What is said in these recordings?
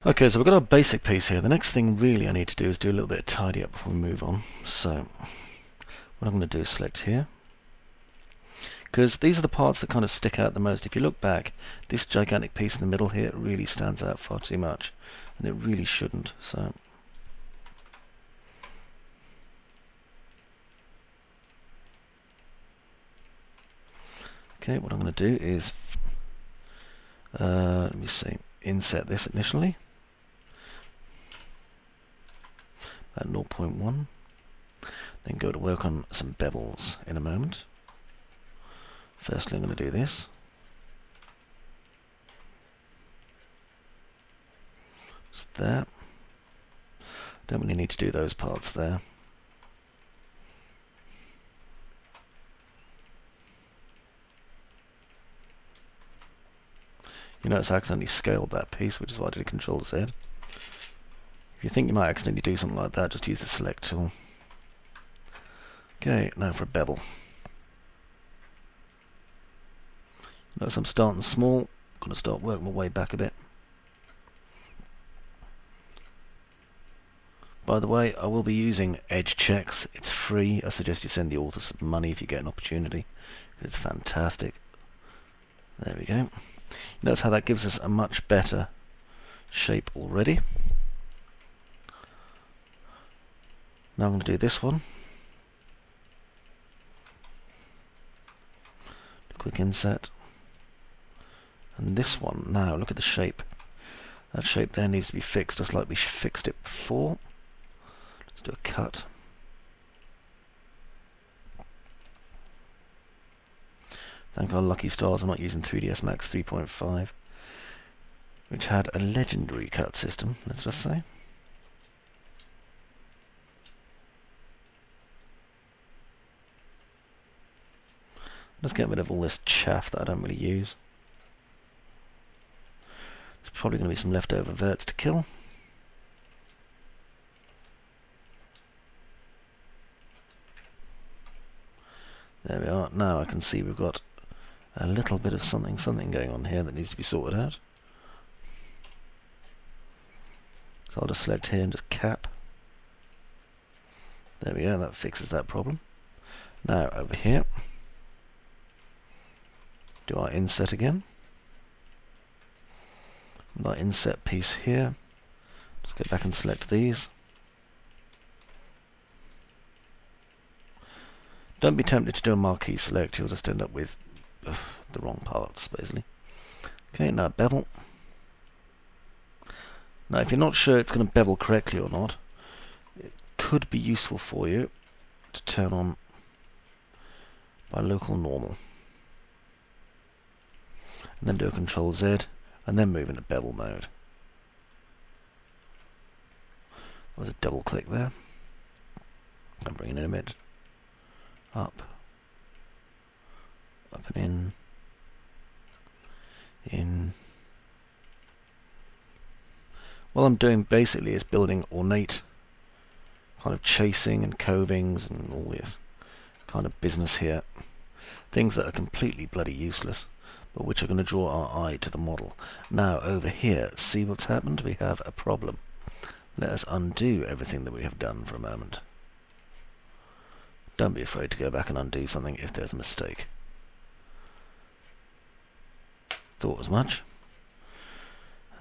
Okay, so we've got our basic piece here. The next thing really I need to do is do a little bit of tidy up before we move on. So what I'm going to do is select here, because these are the parts that kind of stick out the most. If you look back, this gigantic piece in the middle here really stands out far too much, and it really shouldn't. So okay, what I'm going to do is let me see, inset this initially at 0.1, then go to work on some bevels in a moment. Firstly, I'm going to do this. Just there. Don't really need to do those parts there. You notice I accidentally scaled that piece, which is why I did Control Z. If you think you might accidentally do something like that, just use the Select tool. Okay, now for a bevel. Notice I'm starting small. I'm going to start working my way back a bit. By the way, I will be using edge checks. It's free. I suggest you send the author some money if you get an opportunity. It's fantastic. There we go. Notice how that gives us a much better shape already. Now I'm going to do this one. Quick inset. And this one, now look at the shape. That shape there needs to be fixed just like we fixed it before. Let's do a cut. Thank our lucky stars I'm not using 3ds Max 3.5, which had a legendary cut system, let's just say. Let's get rid of all this chaff that I don't really use. There's probably going to be some leftover verts to kill. There we are. Now I can see we've got a little bit of something going on here that needs to be sorted out. So I'll just select here and just cap. There we go, that fixes that problem. Now over here, do our inset again. With our inset piece here, just go back and select these. Don't be tempted to do a marquee select, you'll just end up with the wrong parts, basically. Okay, now bevel. Now if you're not sure it's going to bevel correctly or not, it could be useful for you to turn on by local normal. And then do a Control Z, and then move into bevel mode. There was a double click there. I'm bringing it in a bit. Up and in. What I'm doing basically is building ornate kind of chasing and covings and all this kind of business here. Things that are completely bloody useless, but which are going to draw our eye to the model. Now over here, see what's happened? We have a problem. Let us undo everything that we have done for a moment. Don't be afraid to go back and undo something if there's a mistake. Thought as much.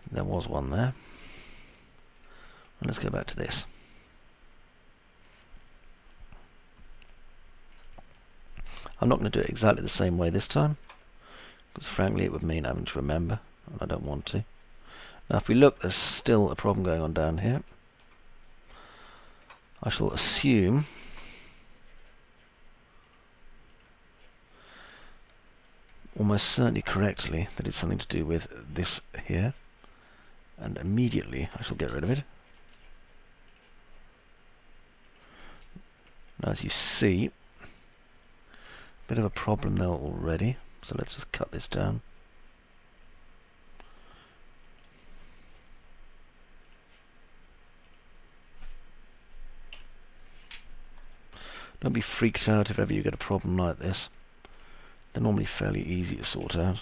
There was one there. And let's go back to this. I'm not going to do it exactly the same way this time, because frankly it would mean having to remember, and I don't want to. Now if we look, there's still a problem going on down here. I shall assume almost certainly correctly that it's something to do with this here, and immediately I shall get rid of it. Now as you see, a bit of a problem there already, so let's just cut this down. Don't be freaked out if ever you get a problem like this. They're normally fairly easy to sort out.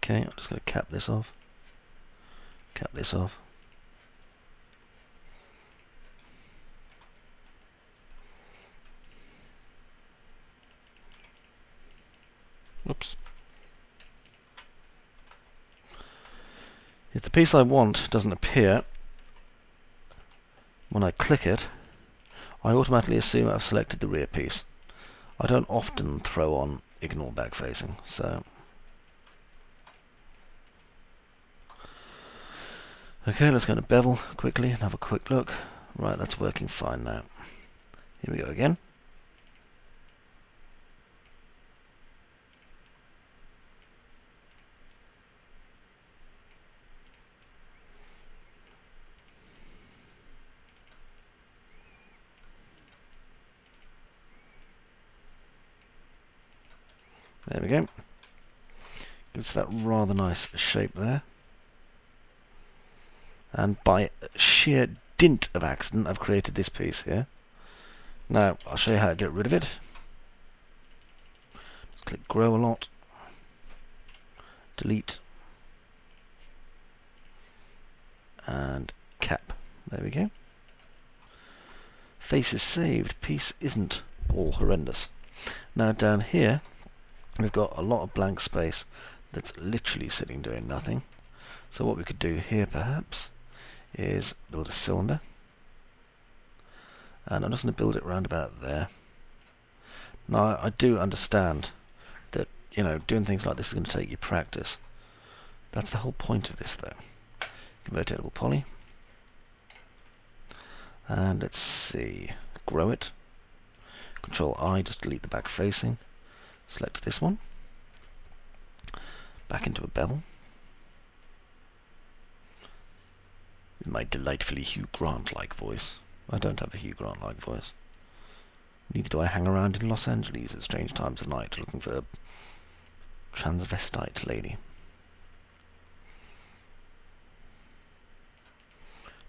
Okay, I'm just going to cap this off. Cap this off. Oops. If the piece I want doesn't appear, when I click it, I automatically assume I've selected the rear piece. I don't often throw on ignore back facing, so... Okay, let's go to bevel quickly and have a quick look. Right, that's working fine now. Here we go again. There we go. Gives that rather nice shape there. And by sheer dint of accident, I've created this piece here. Now, I'll show you how to get rid of it. Just click grow a lot. Delete. And cap. There we go. Face is saved. Piece isn't all horrendous. Now down here, we've got a lot of blank space that's literally sitting doing nothing. So what we could do here perhaps is build a cylinder. And I'm just going to build it round about there. Now I do understand that, you know, doing things like this is going to take you practice. That's the whole point of this though. Convertible poly. And let's see, grow it. Control I, just delete the back facing. Select this one. Back into a bevel. With my delightfully Hugh Grant-like voice. I don't have a Hugh Grant-like voice. Neither do I hang around in Los Angeles at strange times of night looking for a transvestite lady.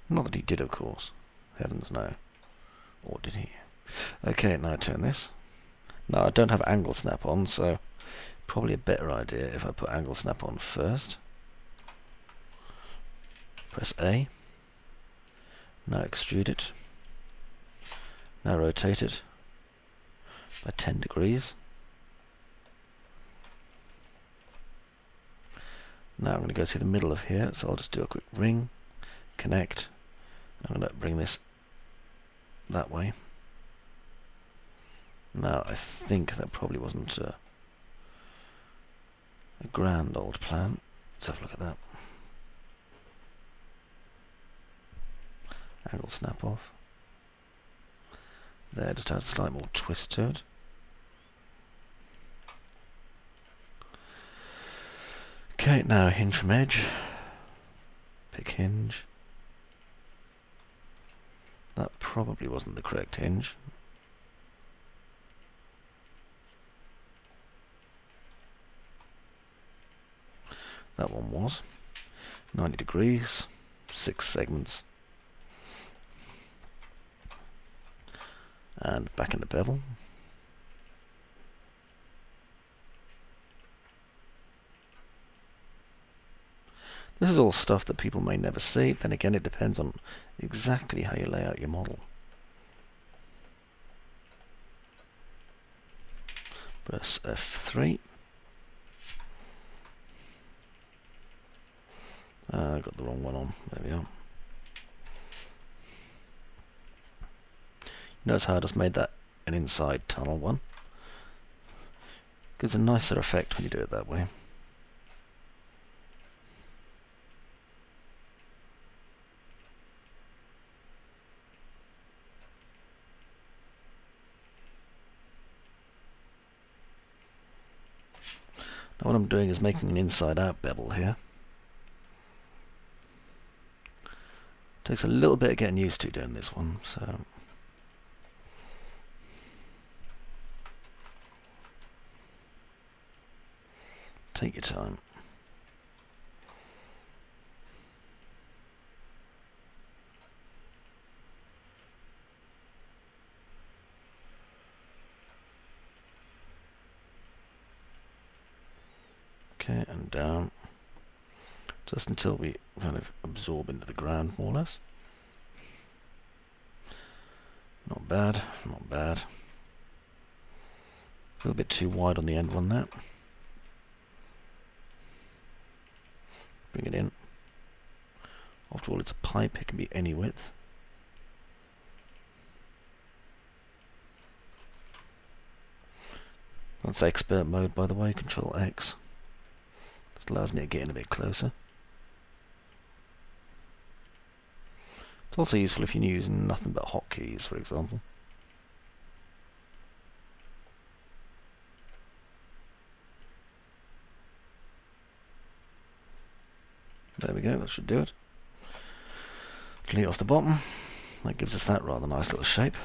Not that he did, of course. Heavens no. Or did he? Okay, now turn this. Now I don't have angle snap on, so probably a better idea if I put angle snap on first. Press A. Now extrude it. Now rotate it by 10 degrees. Now I'm going to go through the middle of here, so I'll just do a quick ring, connect. I'm going to bring this that way. Now I think that probably wasn't a grand old plan. Let's have a look at that. Angle snap off. There, just add a slight more twist to it. Okay, now hinge from edge. Pick hinge. That probably wasn't the correct hinge. That one was. 90 degrees, 6 segments. And back into bevel. This is all stuff that people may never see. Then again, it depends on exactly how you lay out your model. Press F3. I got the wrong one on. There we are. Notice how I just made that an inside tunnel one. Gives a nicer effect when you do it that way. Now what I'm doing is making an inside out bevel here. Takes a little bit of getting used to doing this one, so take your time. Okay, and down. just until we kind of absorb into the ground, more or less. Not bad, not bad. A little bit too wide on the end one there. Bring it in. After all, it's a pipe, it can be any width. That's expert mode, by the way, Control X. Just allows me to get in a bit closer. It's also useful if you're using nothing but hotkeys, for example. There we go, that should do it. Delete off the bottom. That gives us that rather nice little shape.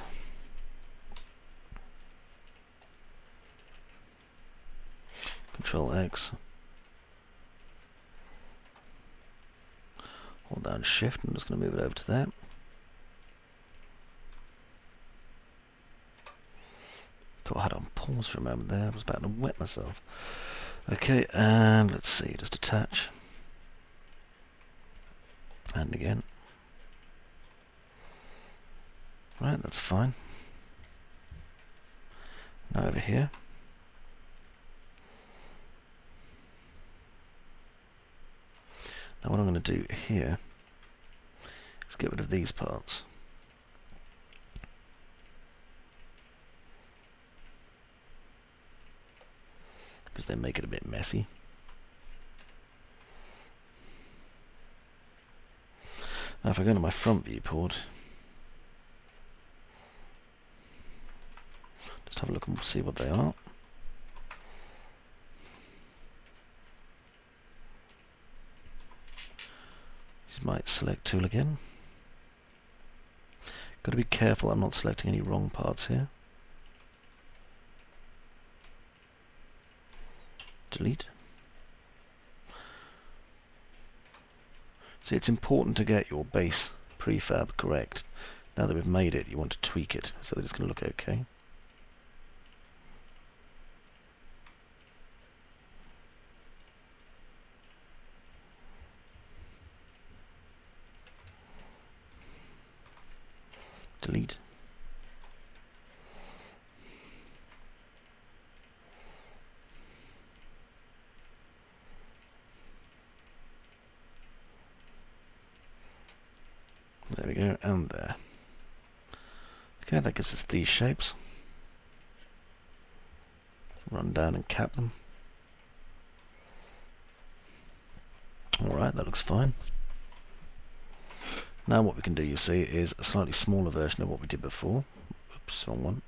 Control X. Hold down Shift. I'm just going to move it over to there. Thought I had it on pause for a moment there. I was about to wet myself. Okay, and let's see. Just attach. And again. Right, that's fine. Now over here. Now what I'm going to do here is get rid of these parts. Because they make it a bit messy. Now if I go to my front viewport, just have a look and see what they are. Use my select tool again. Got to be careful I'm not selecting any wrong parts here. Delete. See, it's important to get your base prefab correct. Now that we've made it, you want to tweak it so that it's going to look okay. Delete. There we go, and there. Okay, that gives us these shapes. Run down and cap them. Alright, that looks fine. Now what we can do, you see, is a slightly smaller version of what we did before. Oops, wrong one.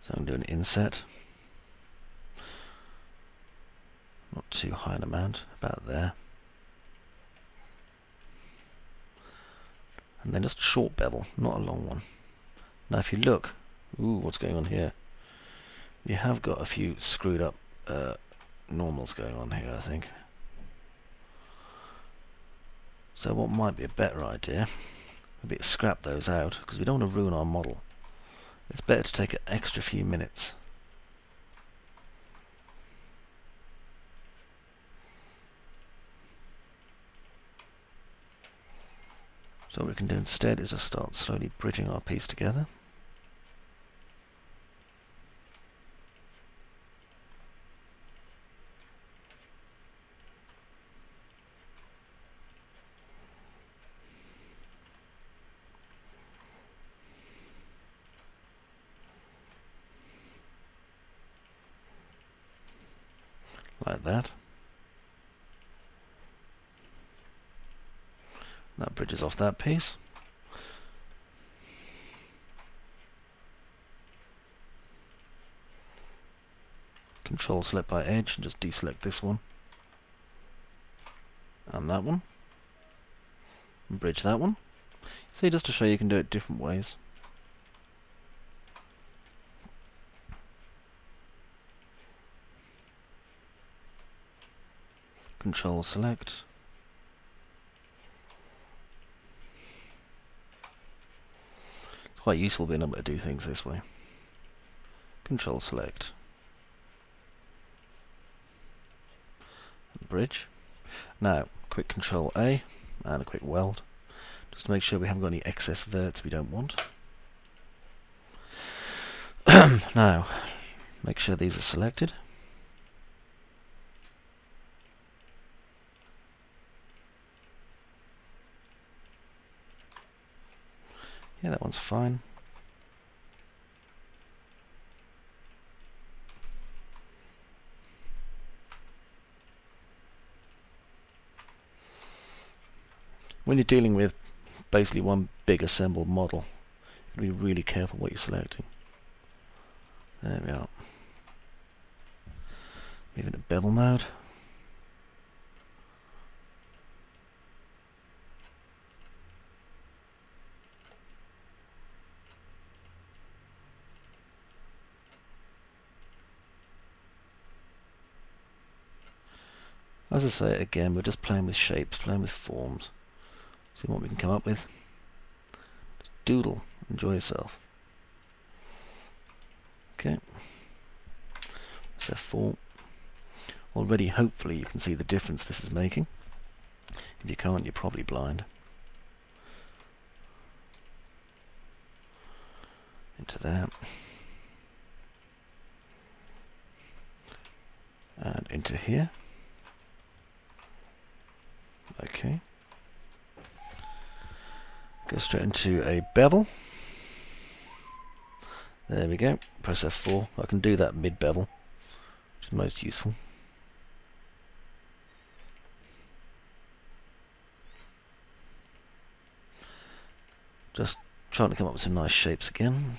So I'm doing an inset. Not too high an amount, about there. And then just a short bevel, not a long one. Now if you look, ooh, what's going on here? You have got a few screwed up normals going on here, I think. So what might be a better idea would be to scrap those out, because we don't want to ruin our model. It's better to take an extra few minutes. So what we can do instead is just start slowly bridging our piece together. Like that. That bridges off that piece. Control select by edge and just deselect this one. And that one. And bridge that one. See, just to show you can do it different ways. Control select. quite useful being able to do things this way. Control select. Bridge. Now, quick Control A and a quick weld, just to make sure we haven't got any excess verts we don't want. Now, make sure these are selected. Yeah, that one's fine. When you're dealing with basically one big assembled model, you have to be really careful what you're selecting. There we are. Move into bevel mode. As I say again, we're just playing with shapes, playing with forms. See what we can come up with. Just doodle, enjoy yourself. Okay. That's F4. Already, hopefully, you can see the difference this is making. If you can't, you're probably blind. Into that. And into here. Okay. Go straight into a bevel. There we go. Press F4. I can do that mid-bevel, which is most useful. Just trying to come up with some nice shapes again.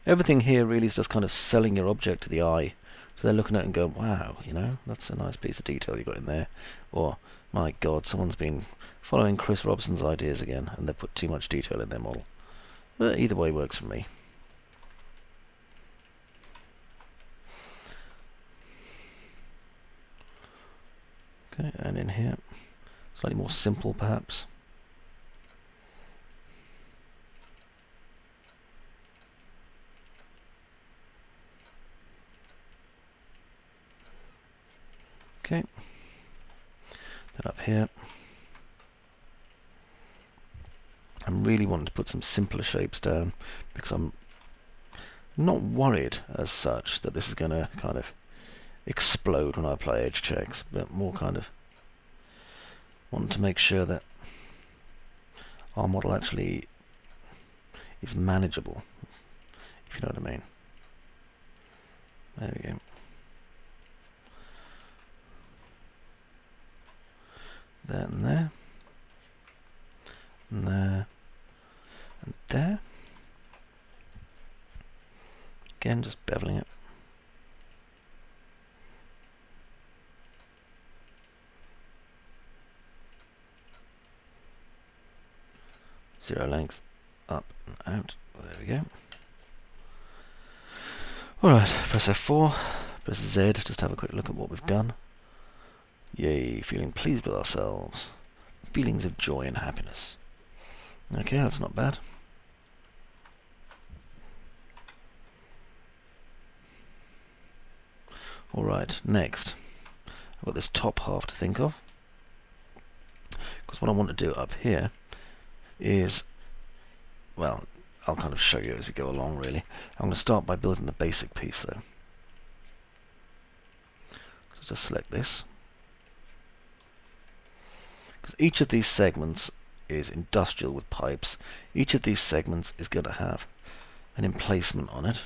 Everything here really is just kind of selling your object to the eye. So they're looking at it and going, wow, you know, that's a nice piece of detail you got in there. Or, my God, someone's been following Chris Robson's ideas again and they've put too much detail in their model. But either way works for me. Okay, and in here, slightly more simple perhaps. Okay, then up here, I'm really wanting to put some simpler shapes down because I'm not worried as such that this is going to kind of explode when I apply edge checks, but more kind of wanting to make sure that our model actually is manageable, if you know what I mean. There we go. There and there, and there, and there. Again, just beveling it. Zero length, up and out. There we go. Alright, press F4, press Z, just have a quick look at what we've done. Yay, feeling pleased with ourselves. Feelings of joy and happiness. Okay, that's not bad. Alright, next. I've got this top half to think of. Because what I want to do up here is, well, I'll kind of show you as we go along really. I'm going to start by building the basic piece though. So just select this. Because each of these segments is industrial with pipes. Each of these segments is going to have an emplacement on it.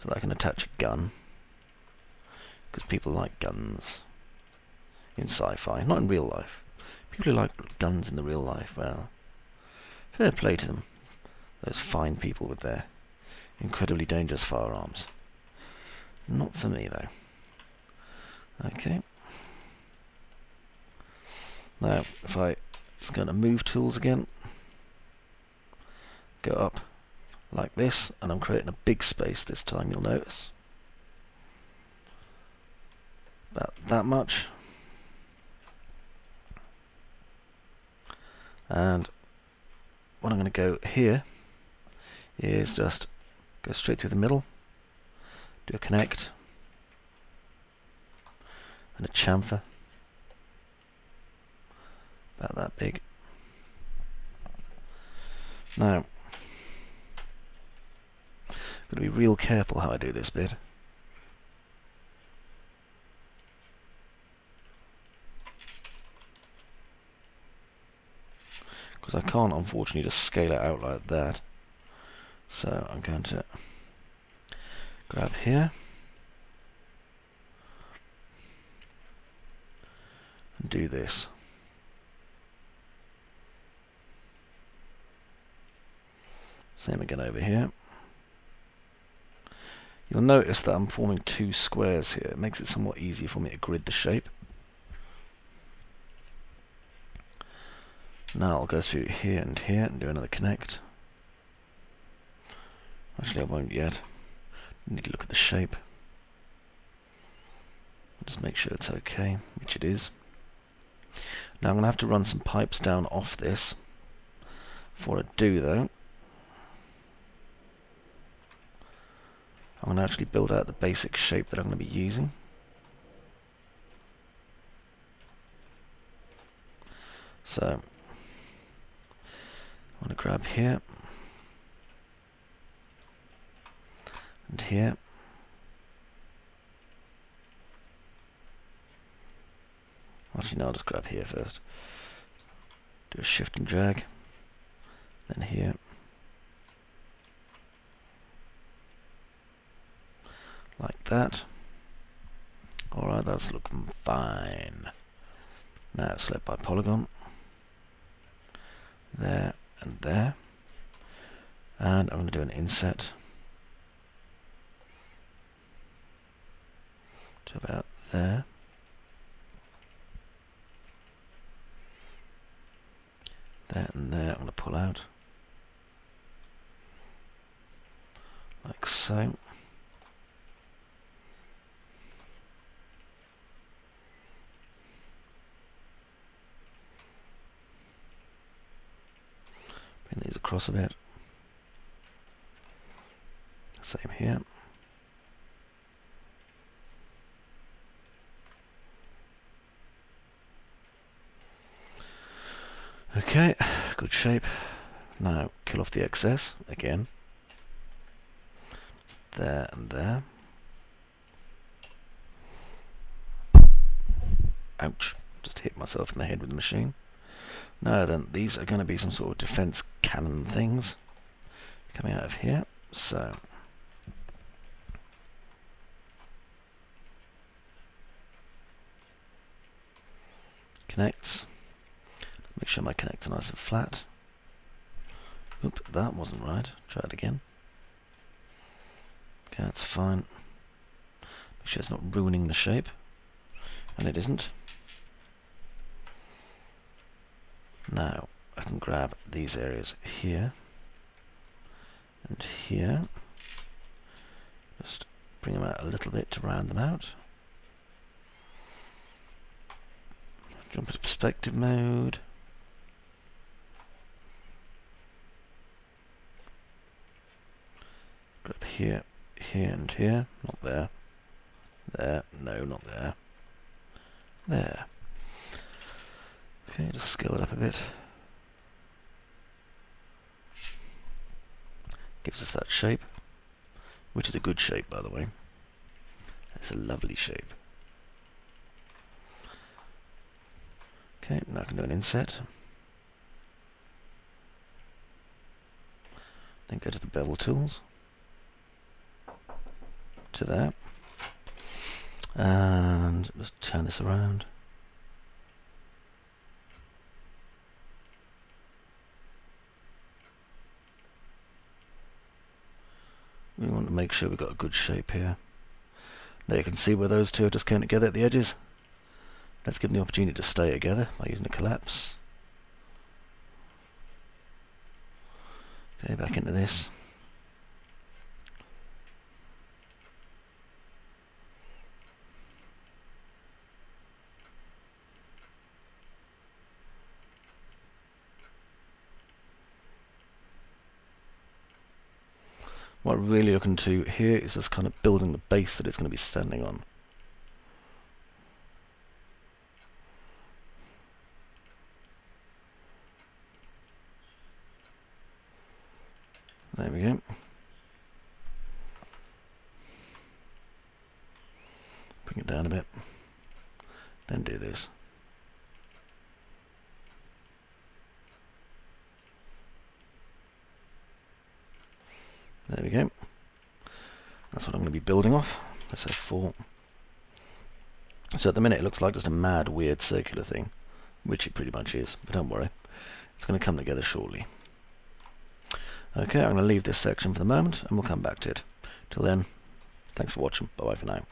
So that I can attach a gun. Because people like guns in sci-fi, not in real life. People who like guns in the real life, well, fair play to them. Those fine people with their incredibly dangerous firearms. Not for me though. Okay. Now, if I just go to move tools again, go up like this, and I'm creating a big space this time, you'll notice. About that much. And what I'm going to go here is just go straight through the middle, do a connect, and a chamfer, about that big. Now, got to be real careful how I do this bit. Because I can't, unfortunately, just scale it out like that. So I'm going to grab here and do this. Same again over here. You'll notice that I'm forming two squares here. It makes it somewhat easier for me to grid the shape. Now I'll go through here and do another connect. Actually, I won't yet. I need to look at the shape. Just make sure it's okay, which it is. Now I'm going to have to run some pipes down off this. Before I do though, I'm going to actually build out the basic shape that I'm going to be using. So I'm going to grab here and here. Actually, no, I'll just grab here first. Do a shift and drag. Then here. Like that. Alright, that's looking fine. Now select by polygon. There and there. And I'm going to do an inset to about there. There and there. I'm going to pull out like so. Bring these across a bit. Same here. Okay, good shape. Now kill off the excess again. There and there. Ouch, just hit myself in the head with the machine. Now then, these are going to be some sort of defense cannon things coming out of here. So connects. Make sure my connects are nice and flat. Oop, that wasn't right. Try it again. Okay, that's fine. Make sure it's not ruining the shape. And it isn't. Now, I can grab these areas here and here. Just bring them out a little bit to round them out. Jump into perspective mode. Grab here, here and here. Not there. There. No, not there. There. Okay, just scale it up a bit. Gives us that shape, which is a good shape, by the way. It's a lovely shape. Okay, now I can do an inset. Then go to the bevel tools. To there. And just turn this around. We want to make sure we've got a good shape here. Now you can see where those two are just coming together at the edges. Let's give them the opportunity to stay together by using a collapse. Okay, back into this. What I'm really looking to here is just kind of building the base that it's going to be standing on. There we go. Bring it down a bit. Then do this. There we go. That's what I'm going to be building off. Let's say 4. So at the minute it looks like just a mad, weird circular thing, which it pretty much is, but don't worry. It's going to come together shortly. Okay, I'm going to leave this section for the moment, and we'll come back to it. Till then, thanks for watching. Bye-bye for now.